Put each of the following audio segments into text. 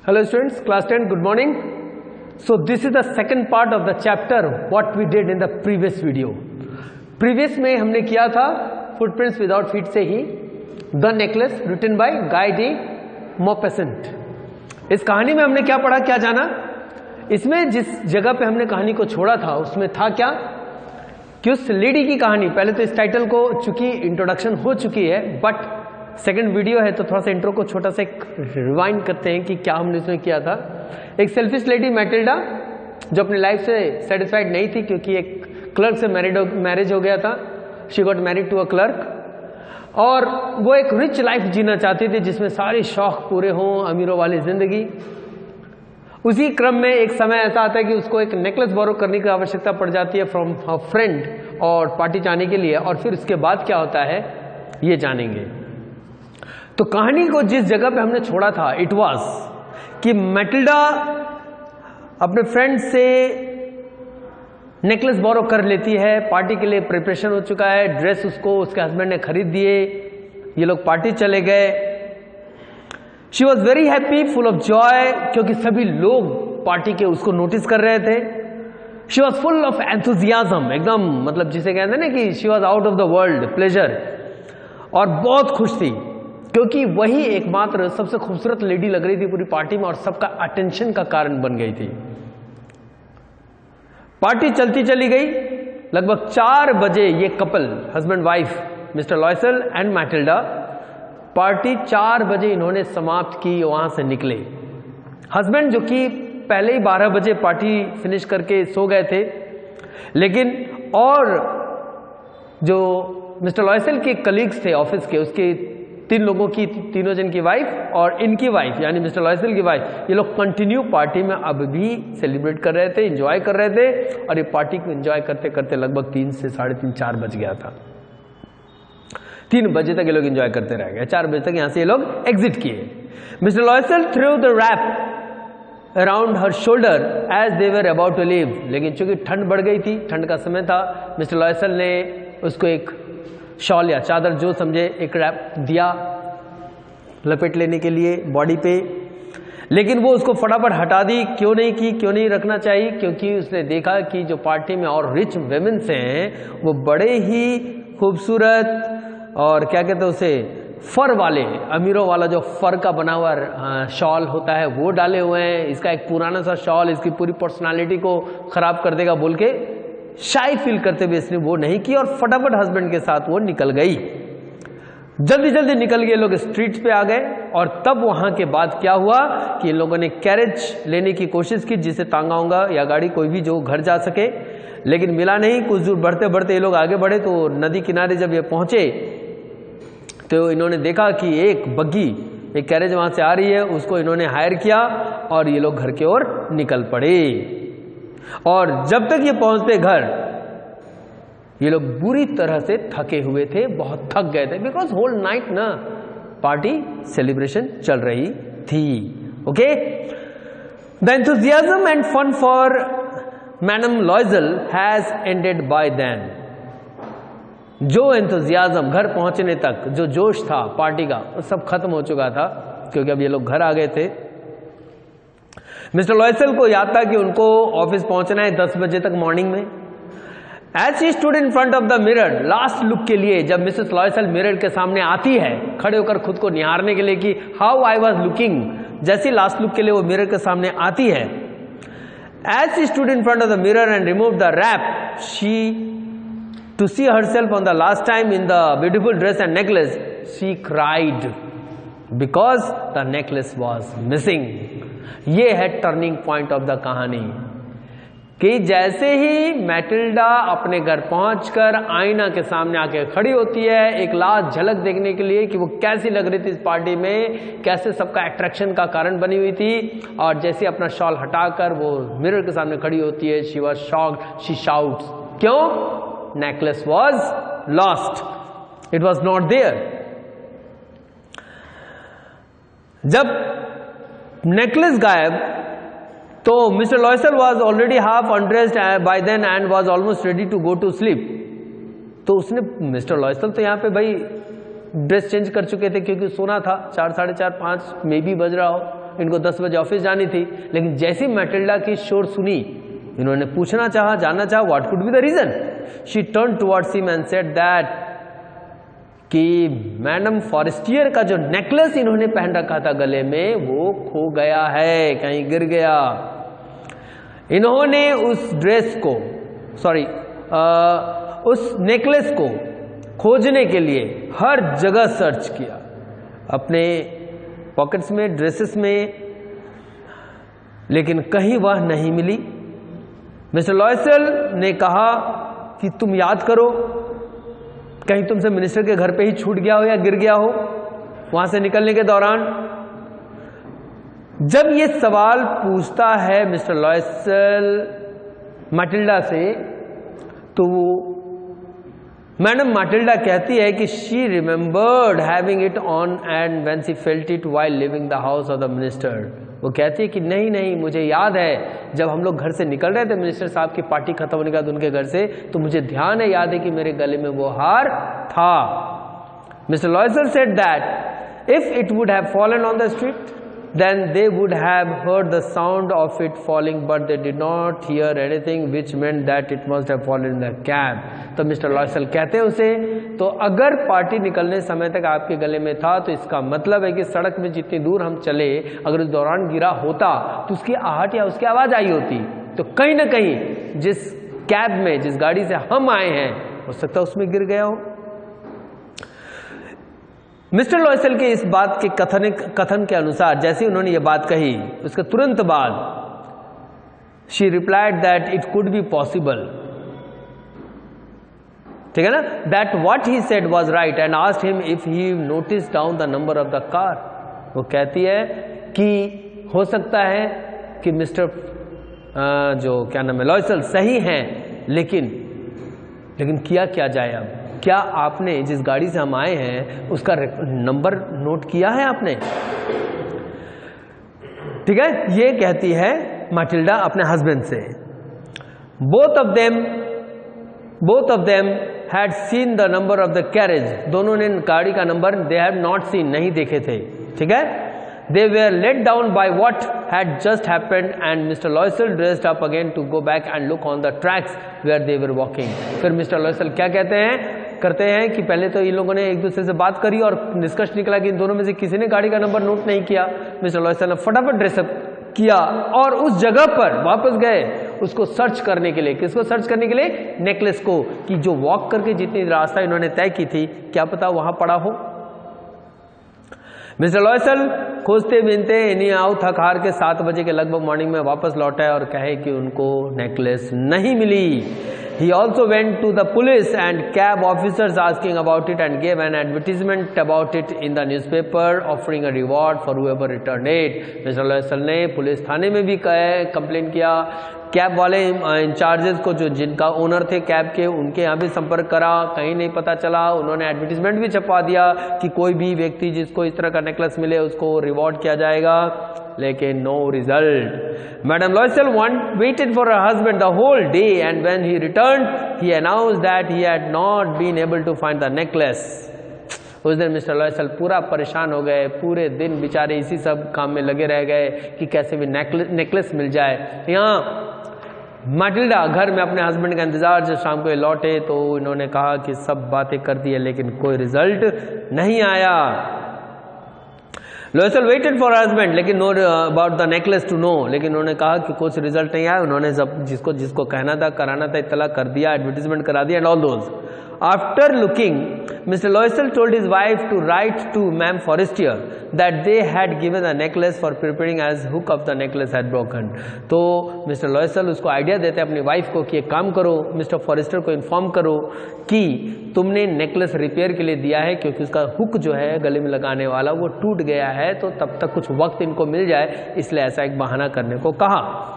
Hello students, class 10, good morning. So this is the second part of the chapter what we did in the previous video. Previous में हमने किया था Footprints Without Feet से ही The Necklace written by Guy de Maupassant. इस कहानी में हमने क्या पढ़ा, क्या जाना? इसमें जिस जगह पे हमने कहानी को छोड़ा था उसमें था क्या कि उस लेडी की कहानी, पहले तो इस टाइटल को चूंकि इंट्रोडक्शन हो चुकी है बट सेकंड वीडियो है तो थोड़ा सा इंट्रो को छोटा सा एक रिवाइंड करते हैं कि क्या हमने इसमें किया था। एक सेल्फिश लेडी मैटिल्डा जो अपनी लाइफ से सेटिस्फाइड नहीं थी क्योंकि एक क्लर्क से मैरिज हो गया था। She got married to a clerk और वो एक रिच लाइफ जीना चाहती थी जिसमें सारे शौक पूरे हों, अमीरों वाली जिंदगी। उसी क्रम में एक समय ऐसा आता है कि उसको एक नेकलेस बोरो करने की आवश्यकता पड़ जाती है फ्रॉम हर फ्रेंड और पार्टी जाने के लिए, और फिर उसके बाद क्या होता है ये जानेंगे। तो कहानी को जिस जगह पे हमने छोड़ा था इट वाज कि मैटिल्डा अपने फ्रेंड से नेकलेस बोरो कर लेती है, पार्टी के लिए प्रिपरेशन हो चुका है, ड्रेस उसको उसके हस्बैंड ने खरीद दिए, ये लोग पार्टी चले गए। She was very happy, full of Joy, क्योंकि सभी लोग पार्टी के उसको नोटिस कर रहे थे। She was full of enthusiasm, एकदम मतलब जिसे कहते हैं ना कि she was out of the world pleasure, और बहुत खुश थी क्योंकि वही एकमात्र सबसे खूबसूरत लेडी लग रही थी पूरी पार्टी में और सबका अटेंशन का कारण बन गई थी। पार्टी चलती चली गई। लगभग 4 बजे ये couple, husband wife mister Loisel and Mathilde, party 4 बजे इन्होंने समाप्त की, वहां से निकले। हस्बैंड जो कि पहले ही 12 बजे पार्टी फिनिश करके सो गए थे, लेकिन और जो मिस्टर लॉयसेल के कलीग्स थे ऑफिस के, उसके 3 लोगों की, तीनों जन की वाइफ और इनकी वाइफ यानी मिस्टर लॉयसेल की वाइफ, ये लोग कंटिन्यू पार्टी में अब भी सेलिब्रेट कर रहे थे, एंजॉय कर रहे थे, और ये पार्टी को एंजॉय करते करते लगभग 3 से 3:30 4 बज गया था। 3 बजे तक ये लोग एंजॉय करते रह गए। 4 बजे तक यहां से ये लोग एग्जिट किए। Mister Loisel threw the wrap around her shoulder as they were about to leave, लेकिन चूंकि ठंड बढ़ गई थी, ठंड का समय था, मिस्टर लॉयसेल ने उसको एक शॉल या चादर जो समझे एक रैप दिया लपेट लेने के लिए बॉडी पे, लेकिन वो उसको फटाफट हटा दी। क्यों नहीं की, क्यों नहीं रखना चाहिए? क्योंकि उसने देखा कि जो पार्टी में और रिच वेमेन्स हैं वो बड़े ही खूबसूरत और क्या कहते हैं उसे, फर वाले, अमीरों वाला जो फर का बना हुआ शॉल होता है वो डाले हुए हैं। इसका एक पुराना सा शॉल इसकी पूरी पर्सनालिटी को खराब कर देगा बोल के शाई फील करते हुए इसने वो नहीं की और फटाफट हस्बैंड के साथ वो निकल गई। जल्दी जल्दी निकल गए लोग, स्ट्रीट्स पे आ गए। और तब वहां के बाद क्या हुआ कि इन लोगों ने कैरेज लेने की कोशिश की जिसे तांगा होगा या गाड़ी कोई भी जो घर जा सके, लेकिन मिला नहीं। कुछ दूर बढ़ते बढ़ते ये लोग आगे बढ़े तो नदी किनारे जब ये पहुंचे तो इन्होंने देखा कि एक बग्गी, एक कैरेज वहां से आ रही है, उसको इन्होंने हायर किया और ये लोग घर की ओर निकल पड़े। और जब तक ये पहुंचते घर ये लोग बुरी तरह से थके हुए थे, बहुत थक गए थे, बिकॉज होल नाइट ना पार्टी सेलिब्रेशन चल रही थी। Okay, the enthusiasm and fun for madam Loisel has ended by then. जो एंथुजियाज्म घर पहुंचने तक, जो जोश था पार्टी का, वो सब खत्म हो चुका था क्योंकि अब ये लोग घर आ गए थे। मिस्टर लॉयसेल को याद था कि उनको ऑफिस पहुंचना है 10 बजे तक मॉर्निंग में। As she stood in front of the mirror, last look के लिए जब मिसेस लॉयसेल मिरर के सामने आती है खड़े होकर खुद को निहारने के लिए कि हाउ आई वॉज लुकिंग, जैसी लास्ट लुक के लिए वो मिरर के सामने आती है, as she stood in front of the mirror and remove the wrap, she to see herself on the last time in the beautiful dress and necklace, she cried because the necklace was missing. ये है turning point of the कहानी कि जैसे ही Matilda अपने घर पहुंचकर आईना के सामने आके खड़ी होती है एक लास्ट झलक देखने के लिए कि वो कैसी लग रही थी इस पार्टी में, कैसे सबका अट्रैक्शन का कारण बनी हुई थी, और जैसे अपना शॉल हटाकर वो मिरर के सामने खड़ी होती है, she was shocked, she shouts, क्यों? Necklace was lost, it was not there. जब नेकलेस गायब तो mister Loisel was already half undressed by then and was almost ready to go to sleep. तो उसने, मिस्टर लॉयसेल तो यहाँ पे भाई ड्रेस चेंज कर चुके थे क्योंकि सोना था, 4, 4:30, 5 मे भी बज रहा हो, इनको 10 बजे ऑफिस जानी थी। लेकिन जैसी मैटिल्डा की शोर सुनी, इन्होंने पूछना चाहा, जानना चाहा what could be the reason. She turn towards him and said that कि मैडम फॉरेस्टियर का जो नेकलेस इन्होंने पहन रखा था गले में वो खो गया है, कहीं गिर गया। इन्होंने उस ड्रेस को उस नेकलेस को खोजने के लिए हर जगह सर्च किया, अपने पॉकेट्स में, ड्रेसेस में, लेकिन कहीं वह नहीं मिली। मिस्टर लॉयसेल ने कहा कि तुम याद करो, कहीं तुमसे मिनिस्टर के घर पे ही छूट गया हो या गिर गया हो वहां से निकलने के दौरान। जब ये सवाल पूछता है मिस्टर लॉयसेल मैटिल्डा से, तो मैडम मैटिल्डा कहती है कि she remembered having it on and when she felt it while living the house of the minister. वो कहती है कि नहीं, मुझे याद है जब हम लोग घर से निकल रहे थे मिनिस्टर साहब की पार्टी खत्म होने के बाद उनके घर से, तो मुझे ध्यान है, याद है कि मेरे गले में वो हार था। Mister Loisel said that if it would have fallen on the street then they would have heard the sound of it falling, but they did not hear anything, which meant that it must have fallen in the cab. तो mister Loisel कहते हैं उसे, तो अगर party निकलने समय तक आपके गले में था तो इसका मतलब है कि सड़क में जितनी दूर हम चले, अगर उस दौरान गिरा होता तो उसकी आहट या उसकी आवाज आई होती। तो कहीं ना कहीं जिस कैब में, जिस गाड़ी से हम आए हैं, हो सकता है उसमें गिर गया हो। मिस्टर लॉयसेल के इस बात के कथन के अनुसार जैसे उन्होंने ये बात कही, उसके तुरंत बाद she replied that it could be possible, ठीक है ना, that what he said was right and asked him if he notice down the number of the car. वो कहती है कि हो सकता है कि मिस्टर जो क्या नाम है लॉयसेल सही हैं, लेकिन किया क्या जाए। अब क्या आपने जिस गाड़ी से हम आए हैं उसका नंबर नोट किया है आपने? ठीक है, ये कहती है मैटिल्डा अपने हस्बैंड से। Both of them had seen the number of the carriage. दोनों ने गाड़ी का number they have not seen, नहीं देखे थे। ठीक है, they were let down by what had just happened and Mr. Loisel dressed up again to go back and look on the tracks where they were walking। फिर mister Loisel क्या करते हैं कि पहले तो इन लोगों ने एक दूसरे से बात करी और निष्कर्ष निकला कि इन दोनों में से किसी ने गाड़ी का नंबर नोट नहीं किया। मिस्टर लॉयसेल ने फटाफट ड्रेसअप किया और उस जगह पर वापस गए उसको सर्च करने के लिए। किसको सर्च करने के लिए? नेकलेस को, कि जो वॉक करके जितनी रास्ता इन्होंने तय की थी, क्या पता वहां पड़ा हो। मिस्टर लॉयसेल खोजते बिनते इन्हीं आओ थक हार के 7 बजे के लगभग मॉर्निंग में वापस लौटे और कहे कि उनको नेकलेस नहीं मिली। He also went to the police and cab officers asking about it and gave an advertisement about it in the newspaper offering a reward for whoever returned it। Mister Loisel ने police थाने में भी complain किया, cab वाले incharges को जो जिनका owner थे कैब के, उनके यहाँ भी संपर्क करा, कहीं नहीं पता चला। उन्होंने एडवर्टीजमेंट भी छपवा दिया कि कोई भी व्यक्ति जिसको इस तरह का नेकलेस मिले उसको रिवॉर्ड किया जाएगा, लेकिन no result. Madam Loisel waited for her husband the whole day and when he returned he announced that he had not been able to find the necklace। उस दिन मिस्टर लॉयसेल पूरा परेशान हो गए, पूरे दिन बेचारे इसी सब काम में लगे रह गए कि कैसे भी नेकलेस मिल जाए। यहाँ मैटिल्डा घर में अपने हस्बैंड का इंतजार, जब शाम को ये लौटे तो इन्होंने कहा कि सब बातें कर दी है लेकिन कोई रिजल्ट नहीं आया। लॉयसेल वेटेड फॉर हस्बैंड लेकिन no about the necklace to know, लेकिन उन्होंने कहा कि कुछ रिजल्ट नहीं आया। उन्होंने सब जिसको कहना था कराना था इत्तला कर दिया, एडवर्टीजमेंट करा दिया and all those. After looking, Mr. Loisel told his wife to write to Ma'am Forestier that they had given the necklace for preparing as hook of the necklace had broken। तो mister Loisel उसको idea देते हैं अपनी wife को कि एक काम करो, मिस्टर फॉरेस्टर को इन्फॉर्म करो कि तुमने नेकलेस रिपेयर के लिए दिया है क्योंकि उसका हुक जो है गले में लगाने वाला वो टूट गया है, तो तब तक कुछ वक्त इनको मिल जाए, इसलिए ऐसा एक बहाना करने को कहा।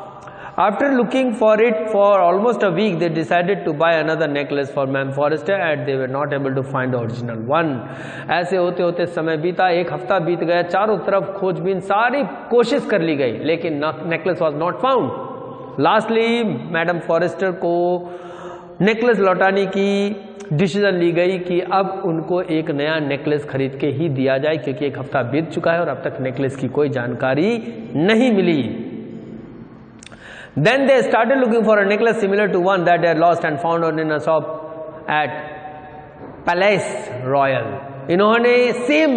After looking for it for almost a week, they decided to buy another necklace for Ma'am Forestier and they were not able to find the original one। ऐसे होते होते समय बीता, एक हफ्ता बीत गया, चारों तरफ खोजबीन सारी कोशिश कर ली गई लेकिन necklace was not found. Lastly madam Forester को नेकलेस लौटाने की डिसीजन ली गई कि अब उनको एक नया नेकलेस खरीद के ही दिया जाए, क्योंकि एक हफ्ता बीत चुका है और अब तक नेकलेस की कोई जानकारी नहीं मिली। Then they started looking for a necklace similar to one that they had lost and found out in a shop at Palace Royal. इन्होंने सेम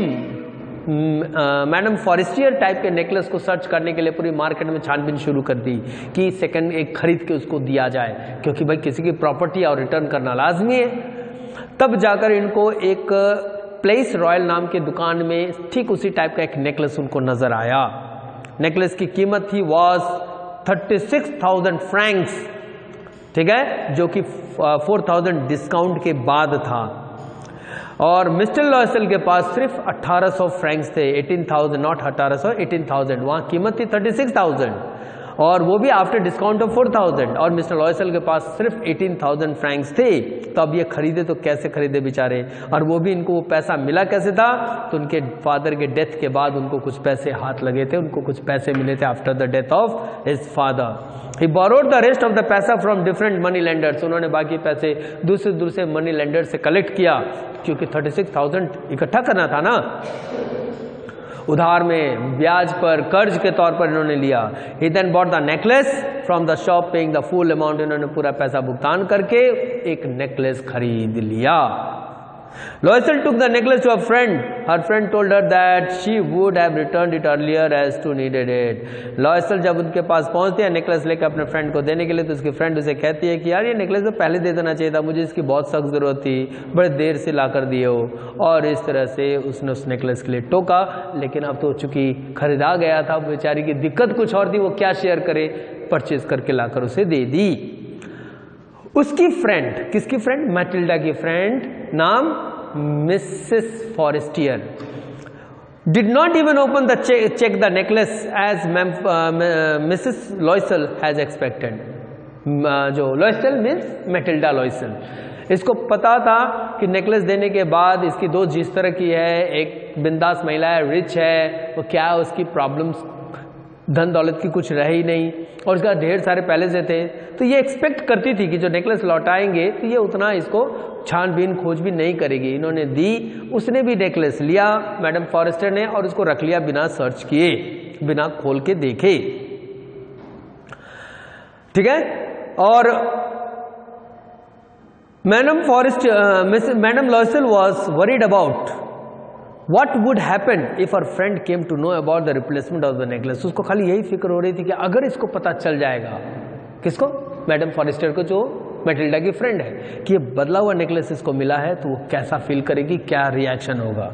मैडम फॉरेस्टियर टाइप के नेकलेस को सर्च करने के लिए पूरी मार्केट में छानबीन शुरू कर दी कि सेकंड एक खरीद के उसको दिया जाए, क्योंकि भाई किसी की प्रॉपर्टी और रिटर्न करना लाजमी है। तब जाकर इनको एक प्लेस रॉयल नाम की दुकान में ठीक उसी टाइप का एक नेकलेस उनको नजर आया। नेकलेस की कीमत थी वॉज 36,000 फ्रैंक्स, ठीक है, जो कि 4,000 डिस्काउंट के बाद था। और मिस्टर लॉयसेल के पास सिर्फ 1800 फ्रैंक्स थे, 18,000 नॉट 1800, 18,000। वहाँ कीमत थी 36,000 और वो भी आफ्टर डिस्काउंट ऑफ 4,000, और मिस्टर लॉयसेल के पास सिर्फ 18,000 फ्रैंक्स थे। तो अब ये खरीदे तो कैसे खरीदे बेचारे, और वो भी इनको वो पैसा मिला कैसे था, तो उनके फादर के डेथ के बाद उनको कुछ पैसे हाथ लगे थे, उनको कुछ पैसे मिले थे after the death of his father. He borrowed the rest of the पैसा from different money lenders। उन्होंने बाकी पैसे दूसरे मनी लेंडर से कलेक्ट किया, क्योंकि 36,000 इकट्ठा करना था ना, उधार में ब्याज पर कर्ज के तौर पर इन्होंने लिया। He then bought the necklace from the shop paying the full amount। इन्होंने पूरा पैसा भुगतान करके एक नेकलेस खरीद लिया। Loisel took the necklace to a friend. Her friend told her that she would have returned it earlier as to needed it. Loisel जब उनके पास पहुंचती है नेकलेस लेकर अपने फ्रेंड को देने के लिए, तो उसकी फ्रेंड उसे कहती है कि यार ये नेकलेस तो पहले दे देना चाहिए था, मुझे इसकी बहुत सख्त ज़रूरत थी, बड़े देर से ला कर दिए हो। और इस तरह से उसने उस नेकलेस के लिए टोका, लेकिन अब तो चूंकि खरीदा गया था, बेचारी की दिक्कत कुछ और थी, वो क्या शेयर करे, परचेज करके लाकर उसे दे दी। उसकी फ्रेंड, किसकी फ्रेंड, मैटिल्डा की फ्रेंड, नाम Mrs Forestier, did not even open the check the necklace as Mrs. Loisel has expected। जो लॉयसेल मीन्स मैटिल्डा लॉयसेल, इसको पता था कि नेकलेस देने के बाद इसकी दोस्त जिस तरह की है, एक बिंदास महिला है, रिच है, वो क्या है, उसकी प्रॉब्लम्स धन दौलत की कुछ रह ही नहीं, और उसका ढेर सारे पैलेस थे, तो ये एक्सपेक्ट करती थी कि जो नेकलेस लौटाएंगे तो ये उतना इसको छानबीन खोजबीन नहीं करेगी। इन्होंने दी, उसने भी नेकलेस लिया मैडम फॉरेस्टर ने, और उसको रख लिया बिना सर्च किए, बिना खोल के देखे, ठीक है। और madam Loisel was worried about What would happen if her friend came to know about the replacement of the necklace। उसको खाली यही फिक्र हो रही थी कि अगर इसको पता चल जाएगा, किसको, मैडम फॉरेस्टर को, जो मैटिल्डा की फ्रेंड है, कि ये बदला हुआ नेकलेस इसको मिला है, तो वो कैसा फील करेगी, क्या रिएक्शन होगा।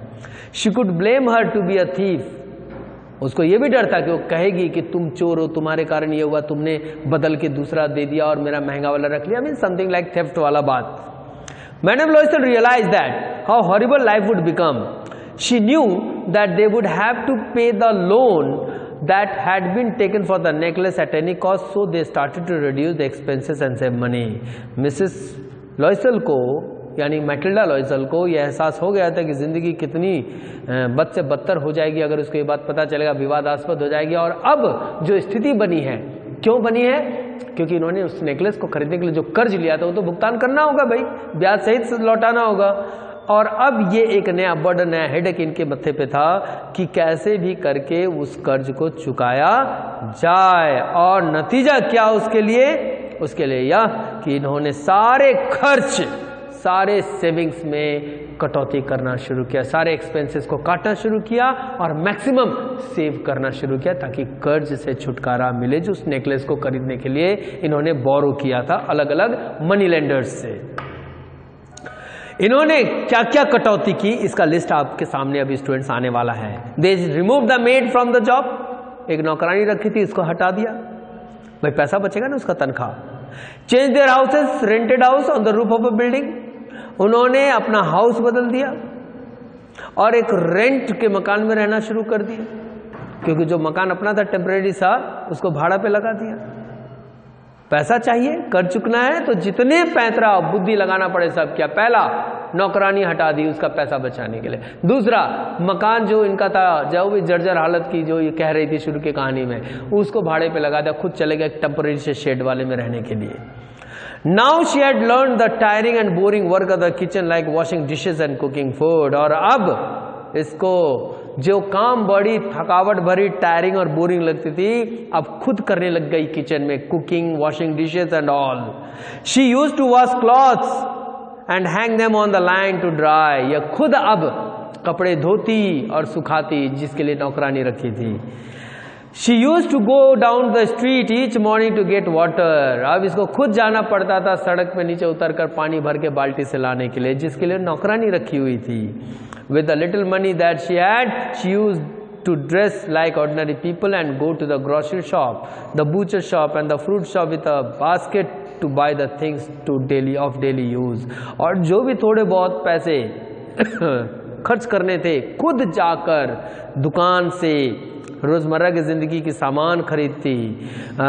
She could blame her to be a thief। उसको ये भी डर था कि वो कहेगी कि तुम चोर हो, तुम्हारे कारण ये हुआ, तुमने बदल के दूसरा दे दिया और मेरा महंगा वाला रख लिया, मीन समथिंग लाइक थेफ्ट वाला बात। Madam Loisel realise that how horrible life would become. She knew that they would have to pay the loan that had been taken for the necklace at any cost, so they started to reduce the expenses and save money। Mrs. Loisel को, यानी Matilda Loisel को यह एहसास हो गया था कि ज़िंदगी कितनी बद से बदतर हो जाएगी अगर उसको ये बात पता चलेगा, विवादास्पद हो जाएगी। और अब जो स्थिति बनी है, क्यों बनी है, क्योंकि इन्होंने उस नेकलेस को खरीदने के लिए जो कर्ज लिया था वो तो भुगतान करना होगा भाई, ब्याज सहित लौटाना होगा। और अब ये एक नया बर्डन, नया हेडेक इनके मत्थे पे था कि कैसे भी करके उस कर्ज को चुकाया जाए। और नतीजा क्या उसके लिए, उसके लिए यह कि इन्होंने सारे खर्च, सारे सेविंग्स में कटौती करना शुरू किया, सारे एक्सपेंसेस को काटना शुरू किया और मैक्सिमम सेव करना शुरू किया, ताकि कर्ज से छुटकारा मिले जो उस नेकलेस को खरीदने के लिए इन्होंने बोरो किया था अलग अलग मनी लेंडर्स से। इन्होंने क्या क्या कटौती की, इसका लिस्ट आपके सामने अभी स्टूडेंट्स आने वाला है। They remove the made from the job, एक नौकरानी रखी थी इसको हटा दिया, भाई पैसा बचेगा ना उसका तनख्वाह। Change their houses, rented house on the roof of a building, उन्होंने अपना हाउस बदल दिया और एक रेंट के मकान में रहना शुरू कर दिया, क्योंकि जो मकान अपना था टेम्परेरी सा, उसको भाड़ा पे लगा दिया। पैसा चाहिए, कर चुकना है, तो जितने पैंतरा बुद्धि लगाना पड़े सब किया। पहला, नौकरानी हटा दी उसका पैसा बचाने के लिए। दूसरा, मकान जो इनका था, जो भी जर्जर हालत की, जो ये कह रही थी शुरू की कहानी में, उसको भाड़े पे लगा दिया, खुद चले गए टेम्परेरी से शेड वाले में रहने के लिए। Now she had learn the tiring and boring work of the kitchen like washing dishes and cooking food. और अब इसको जो काम बड़ी थकावट भरी, टायरिंग और बोरिंग लगती थी, अब खुद करने लग गई किचन में, cooking, washing dishes and all. She used to wash clothes and hang them on the line to dry. यह खुद अब कपड़े धोती और सुखाती, जिसके लिए नौकरानी रखी थी। She used to go down the street each morning to get water। अब इसको खुद जाना पड़ता था सड़क पे नीचे उतरकर पानी भर के बाल्टी से लाने के लिए, जिसके लिए नौकरानी रखी हुई थी। With the little money that she had, she used to dress like ordinary people and go to the grocery shop, the butcher shop and the fruit shop with a basket to buy the things to daily use। और जो भी थोड़े बहुत पैसे खर्च करने थे, खुद जाकर दुकान से रोजमर्रा की जिंदगी की सामान खरीदती,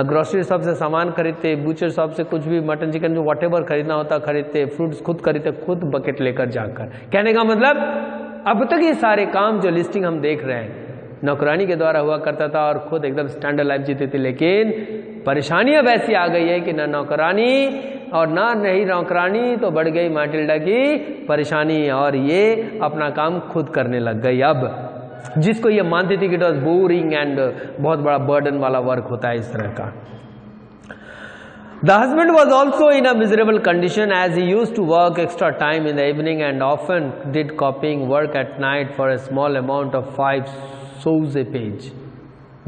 ग्रोसरी शॉप से सामान खरीदते, बूचर शॉप से कुछ भी मटन चिकन जो व्हाटएवर खरीदना होता खरीदते, फ्रूट्स खुद खरीदते, खुद बकेट लेकर जाकर। कहने का मतलब अब तक ये सारे काम जो लिस्टिंग हम देख रहे हैं नौकरानी के द्वारा हुआ करता था और खुद एकदम स्टैंडर्ड लाइफ जीते थे। लेकिन परेशानी अब ऐसी आ गई है कि ना नौकरानी और ना रही नौकरानी, तो बढ़ गई मैटिल्डा की परेशानी और ये अपना काम खुद करने लग गई। अब जिसको ये मानती थी कि इट वॉज बोरिंग एंड बहुत बड़ा बर्डन वाला वर्क होता है इस तरह का। The husband was also in a miserable condition as he used to work extra time in the evening and often did copying work at night for a small amount of 5 sous a page।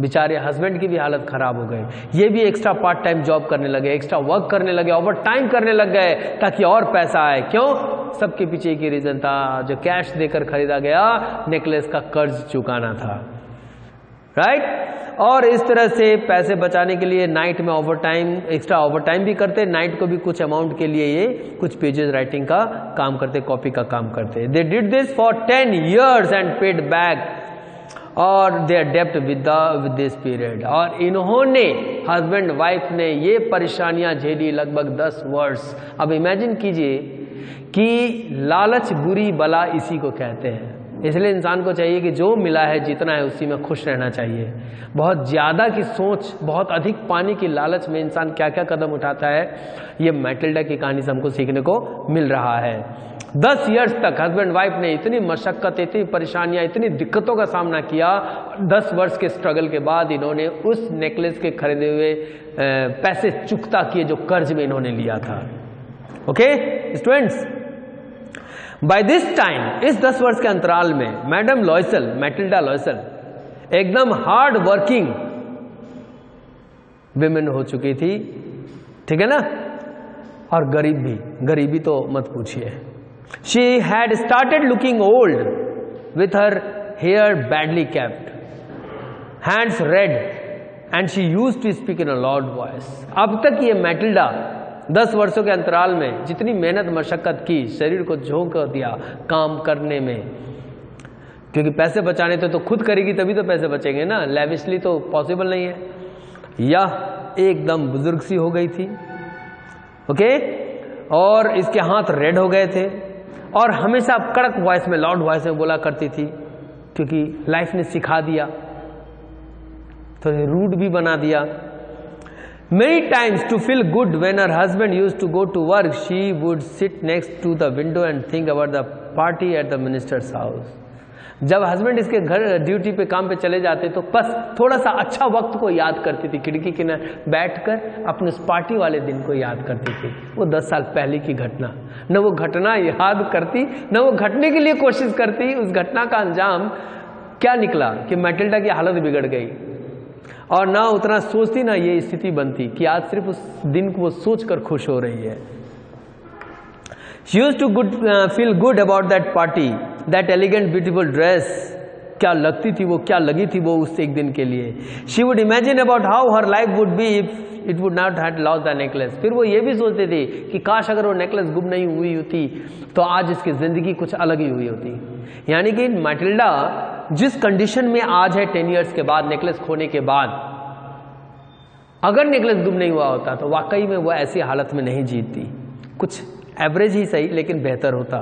बेचारे husband की भी हालत खराब हो गई। ये भी extra part time job करने लगे, एक्स्ट्रा वर्क करने लगे, ओवर टाइम करने लग गए ताकि और पैसा आए। क्यों? सबके पीछे एक ही रीजन था, जो कैश देकर खरीदा गया नेकलेस का कर्ज चुकाना था, राइट। और इस तरह से पैसे बचाने के लिए नाइट में over time, extra over time भी करते, नाइट को भी कुछ अमाउंट के लिए ये कुछ पेजेस राइटिंग का काम करते, कॉपी का काम करते। They did this for 10 years and paid back और देयर डेप्ट विद दिस पीरियड। और इन्होंने हस्बैंड वाइफ ने ये परेशानियां झेली लगभग 10 वर्ष। अब इमेजिन कीजिए कि लालच बुरी बला इसी को कहते हैं। इसलिए इंसान को चाहिए कि जो मिला है जितना है उसी में खुश रहना चाहिए। बहुत ज़्यादा की सोच, बहुत अधिक पाने की लालच में इंसान क्या क्या कदम उठाता है, ये मैटिल्डा की कहानी से हमको सीखने को मिल रहा है। 10 years तक हस्बैंड वाइफ ने इतनी मशक्कत, इतनी परेशानियां, इतनी दिक्कतों का सामना किया। 10 वर्ष के स्ट्रगल के बाद इन्होंने उस नेकलेस के खरीदे हुए पैसे चुकता किए जो कर्ज में इन्होंने लिया था। Okay students, by this time, इस 10 वर्ष के अंतराल में मैडम लॉयसल, मैटिल्डा लॉयसल एकदम हार्ड वर्किंग विमेन हो चुकी थी, ठीक है ना, और गरीब भी, गरीबी तो मत पूछिए। She had started looking old with her hair badly kept, hands red, and she used to speak in a loud voice। अब तक ये मैटिल्डा 10 वर्षों के अंतराल में जितनी मेहनत मशक्कत की, शरीर को झोंक दिया काम करने में, क्योंकि पैसे बचाने तो खुद करेगी तभी तो पैसे बचेंगे ना, लैविशली तो पॉसिबल नहीं है। यह एकदम बुजुर्ग सी हो गई थी, ओके, और इसके हाथ रेड हो गए थे और हमेशा कड़क वॉइस में, लाउड वॉइस में बोला करती थी, क्योंकि लाइफ ने सिखा दिया, तो रूड भी बना दिया। Many times to feel good when her husband used to go to work, she would sit next to the window and think about the party at the minister's house। जब husband इसके घर duty पे काम पे चले जाते तो बस थोड़ा सा अच्छा वक्त को याद करती थी, खिड़की के किनारे बैठकर अपने उस पार्टी वाले दिन को याद करती थी। वो 10 साल पहले की घटना, न वो घटना याद करती, न वो घटने के लिए कोशिश करती। उस घटना का अंजाम क्या निकला कि मैटिल्डा की हालत बिगड़ गई, और ना उतना सोचती ना ये स्थिति बनती कि आज सिर्फ उस दिन को वो सोच कर खुश हो रही है। She used to feel good about that party, that elegant beautiful dress। क्या लगती थी वो, क्या लगी थी वो उस एक दिन के लिए। She would imagine about how her life would be if it would not have lost the necklace। फिर वो ये भी सोचते थे कि काश अगर वो नेकलेस गुम नहीं हुई होती तो आज इसकी जिंदगी कुछ अलग ही हुई होती। यानी कि मैटिल्डा जिस कंडीशन में आज है 10 years के बाद, नेकलेस खोने के बाद, अगर नेकलेस गुम नहीं हुआ होता तो वाकई में वो ऐसी हालत में नहीं जीतती, कुछ एवरेज ही सही लेकिन बेहतर होता।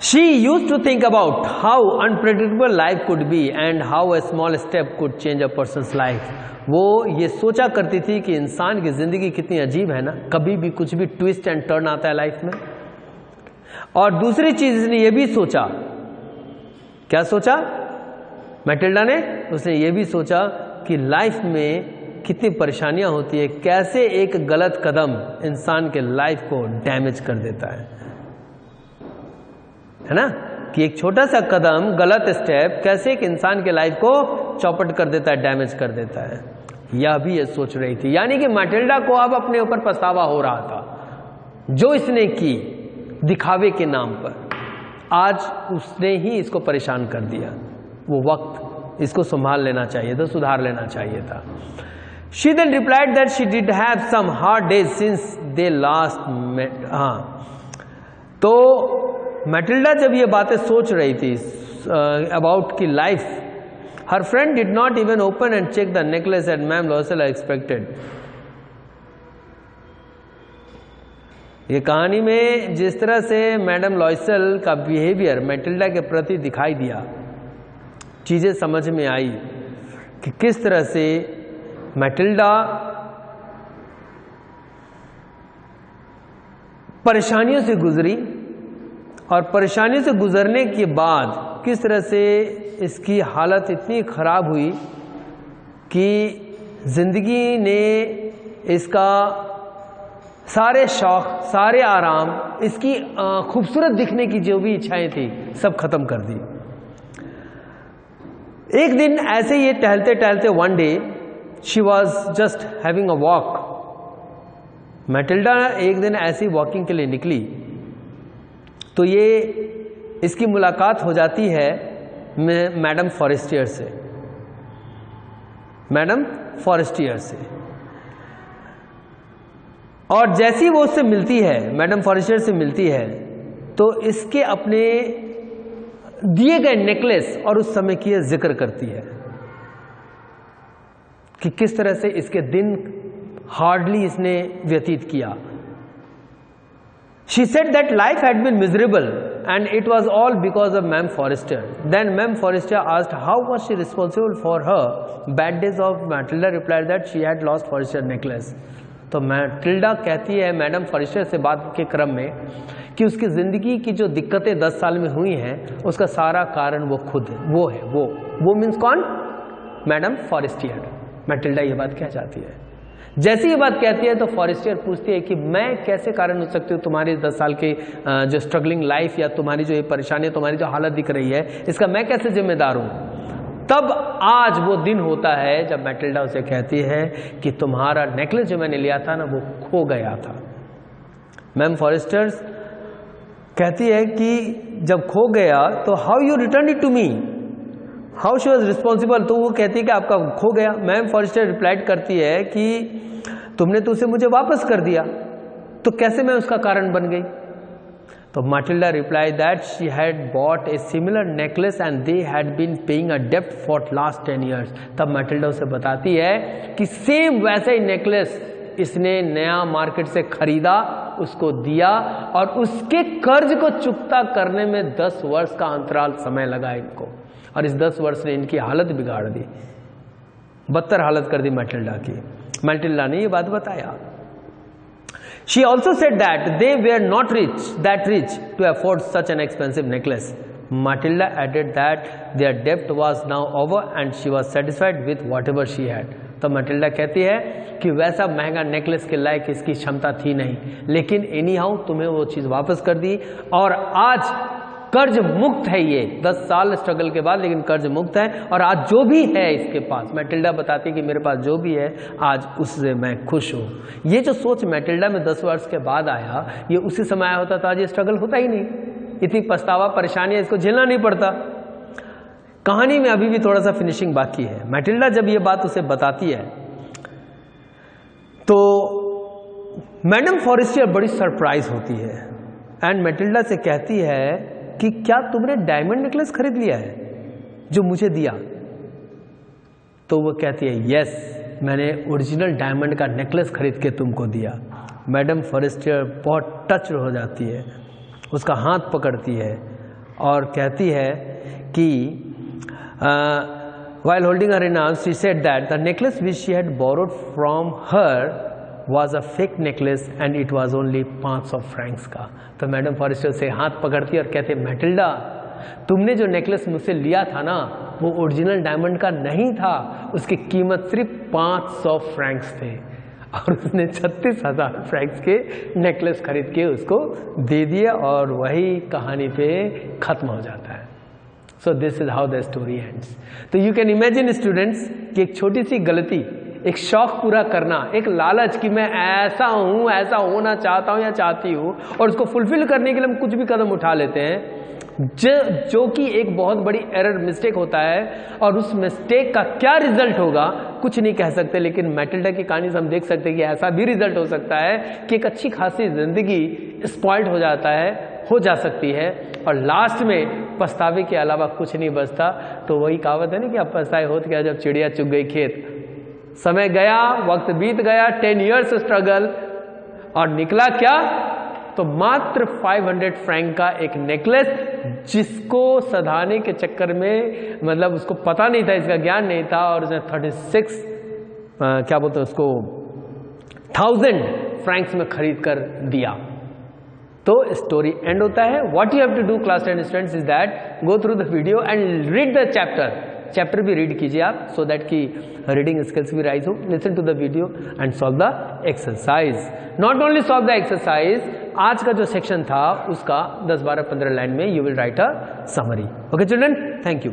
She used to think about how unpredictable life could be and how a small step could change a person's life. वो ये सोचा करती थी कि इंसान की ज़िंदगी कितनी अजीब है ना, कभी भी कुछ भी ट्विस्ट एंड टर्न आता है लाइफ में। और दूसरी चीज़ इसने ये भी सोचा, क्या सोचा मैटिल्डा ने? उसने ये भी सोचा कि लाइफ में कितनी परेशानियां होती है, कैसे एक गलत कदम इंसान के लाइफ को डैमेज कर देता है ना, कि एक छोटा सा कदम, गलत स्टेप कैसे एक इंसान के लाइफ को चौपट कर देता है, डैमेज कर देता है। यह भी ये सोच रही थी, यानी कि मैटिल्डा को अब अपने ऊपर पछतावा हो रहा था जो इसने की दिखावे के नाम पर। आज उसने ही इसको परेशान कर दिया। वो वक्त इसको संभाल लेना चाहिए था, सुधार लेना चाहिए था। She then replied that she did have some hard days since they last met. हाँ, तो मैटिल्डा जब ये बातें सोच रही थी अबाउट की life, her friend did not even open and check the necklace that Ma'am Loisel expected. ये कहानी में जिस तरह से मैडम लॉयसेल का बिहेवियर मैटिल्डा के प्रति दिखाई दिया, चीज़ें समझ में आई कि किस तरह से मैटिल्डा परेशानियों से गुजरी और परेशानियों से गुजरने के बाद किस तरह से इसकी हालत इतनी ख़राब हुई कि ज़िंदगी ने इसका सारे शौक़, सारे आराम, इसकी खूबसूरत दिखने की जो भी इच्छाएं थी, सब खत्म कर दी। एक दिन ऐसे ही टहलते टहलते one day she was just having a walk. Matilda एक दिन ऐसी वॉकिंग के लिए निकली तो ये इसकी मुलाकात हो जाती है मैडम फॉरेस्टियर से। मैडम फॉरेस्टियर से, और जैसी वो उससे मिलती है, मैडम फॉरेस्टियर से मिलती है, तो इसके अपने दिए गए नेकलेस और उस समय की जिक्र करती है कि किस तरह से इसके दिन हार्डली इसने व्यतीत किया। She said that life had been miserable and it was all because of Ma'am Forrester. Then Ma'am Forrester asked how was she responsible for her bad days of Matilda replied that she had lost Forrester necklace. तो Matilda कहती है madam forester से बात के क्रम में कि उसकी ज़िंदगी की जो दिक्कतें 10 साल में हुई हैं उसका सारा कारण वो खुद है, वो मीन्स कौन? Madam Forestier. मैटिल्डा ये बात कह जाती है। जैसे ये बात कहती है तो फॉरेस्टियर पूछती है कि मैं कैसे कारण हो सकती हूँ तुम्हारी 10 साल की जो स्ट्रगलिंग लाइफ या तुम्हारी जो ये परेशानी, तुम्हारी जो हालत दिख रही है, इसका मैं कैसे जिम्मेदार हूँ? तब आज वो दिन होता है जब मैटिल्डा उसे कहती है कि तुम्हारा नेकलेस जो मैंने लिया था ना वो खो गया था। मैम फॉरेस्टर कहती है कि जब खो गया तो how you return it to me, how she was responsible. तो वो कहती है कि आपका खो गया। मैम फॉरेस्टर रिप्लाइड करती है कि तुमने तो उसे मुझे वापस कर दिया, तो कैसे मैं उसका कारण बन गई? तो Mathilda reply that she had bought a similar necklace and they had been paying a डेब्ट फॉर लास्ट 10 years। तब मैटिल्डा उसे बताती है कि सेम वैसे ही नेकलेस इसने नया मार्केट से खरीदा, उसको दिया और उसके कर्ज को चुकता करने में 10 वर्ष का अंतराल समय लगा इनको, और इस 10 वर्ष ने इनकी हालत बिगाड़ दी, बदतर हालत कर दी मैटिल्डा की। मैटिल्डा ने ये बात बताया। She also said that they were not that rich to afford such an expensive necklace. Matilda added that their debt was now over and she was satisfied with whatever she had. तो Matilda कहती है कि वैसा महंगा necklace के लायक इसकी क्षमता थी नहीं, लेकिन एनी हाउ तुम्हें वो चीज़ वापस कर दी और आज कर्ज मुक्त है। ये 10 साल स्ट्रगल के बाद लेकिन कर्ज मुक्त है, और आज जो भी है इसके पास, मैटिल्डा बताती है कि मेरे पास जो भी है आज उससे मैं खुश हूँ। ये जो सोच मैटिल्डा में 10 वर्ष के बाद आया, ये उसी समय आया होता तो आज ये स्ट्रगल होता ही नहीं, इतनी पछतावा परेशानियाँ इसको झेलना नहीं पड़ता। कहानी में अभी भी थोड़ा सा फिनिशिंग बाकी है। मैटिल्डा जब ये बात उसे बताती है तो मैडम फॉरेस्टियर बड़ी सरप्राइज होती है एंड मैटिल्डा से कहती है कि क्या तुमने डायमंड नेकलेस खरीद लिया है जो मुझे दिया? तो वो कहती है यस, मैंने ओरिजिनल डायमंड का नेकलेस खरीद के तुमको दिया। मैडम फॉरेस्टियर बहुत टच हो जाती है, उसका हाथ पकड़ती है और कहती है कि while holding her in arms she said that the necklace which she had borrowed from her was a fake necklace and it was only 500 francs का। तो मैडम फॉरेस्टर से हाथ पकड़ती है और कहते, मैटिल्डा तुमने जो नेकलेस मुझसे लिया था ना वो ओरिजिनल डायमंड का नहीं था, उसकी कीमत सिर्फ 500 फ्रैंक्स थे। और उसने 36,000 फ्रैंक्स के नेकलेस खरीद के उसको दे दिया और वही कहानी पे खत्म हो जाता है। So this is how the story ends. तो यू कैन इमेजिन स्टूडेंट्स कि एक छोटी सी गलती, एक शौक पूरा करना, एक लालच कि मैं ऐसा हूं, ऐसा होना चाहता हूं या चाहती हूं, और उसको फुलफिल करने के लिए हम कुछ भी कदम उठा लेते हैं, जो कि एक बहुत बड़ी एरर मिस्टेक होता है। और उस मिस्टेक का क्या रिजल्ट होगा कुछ नहीं कह सकते, लेकिन मैटिल्डा की कहानी से हम देख सकते हैं कि ऐसा भी रिजल्ट हो सकता है कि एक अच्छी खासी जिंदगी स्पॉइल्ड हो जा सकती है, और लास्ट में पछतावे के अलावा कुछ नहीं बचता। तो वही कहावत है ना कि अब पछताए होत क्या जब चिड़िया चुग गई खेत। समय गया, वक्त बीत गया, 10 years स्ट्रगल, और निकला क्या? तो मात्र 500 फ्रैंक का एक नेकलेस, जिसको सधाने के चक्कर में, मतलब उसको पता नहीं था, इसका ज्ञान नहीं था, और उसने 36 क्या बोलते हैं उसको 1000 फ्रैंक्स में खरीद कर दिया। तो स्टोरी एंड होता है। What you have to do class 10 students is that go through the video and read the chapter भी रीड कीजिए आप, सो दैट की रीडिंग स्किल्स भी राइज हो। Listen to the video and solve the exercise. Not only solve the exercise, आज का जो section था उसका 10, 12, 15 लाइन में you will write a summary. Okay children, thank you.